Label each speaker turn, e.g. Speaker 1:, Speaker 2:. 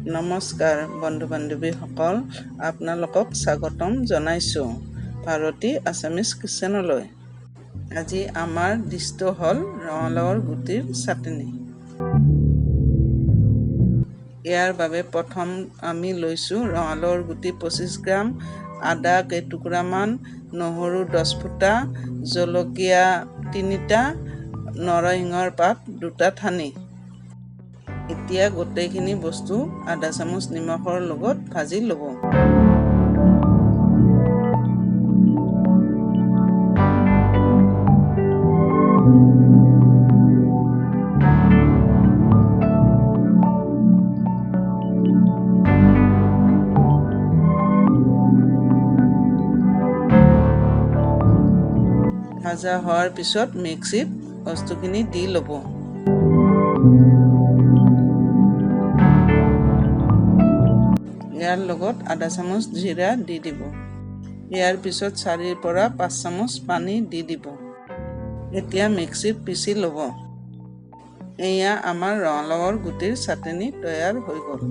Speaker 1: নমস্কাৰ বন্ধু বান্ধৱীসকল, আপোনালোকক স্বাগতম জনাইছোঁ ভাৰতী আছামিজ কিচেনলৈ। আজি আমাৰ ডিছটো হ'ল ৰঙালাওৰ গুটিৰ চাটনি। ইয়াৰ বাবে প্ৰথম আমি লৈছোঁ ৰঙালাওৰ গুটি 25 গ্ৰাম, আদা কেইটুকুৰামান, নহৰু 10 ফুটা, জলকীয়া 3টা, নৰসিংহৰ পাত 2টা ঠানি। এতিয়া গোটেইখিনি বস্তু আধা চামুচ নিমখৰ লগত ভাজি ল'ব। ভাজা হোৱাৰ পিছত মিক্সিত বস্তুখিনি দি ল'ব। ইয়াৰ লগত আধা চামুচ জিৰা দি দিব। ইয়াৰ পিছত 4ৰ পৰা 5 চামুচ পানী দি দিব। এতিয়া মিক্সিত পিচি ল'ব। এয়া আমাৰ ৰঙালাওৰ গুটিৰ চাটনি তৈয়াৰ হৈ গ'ল।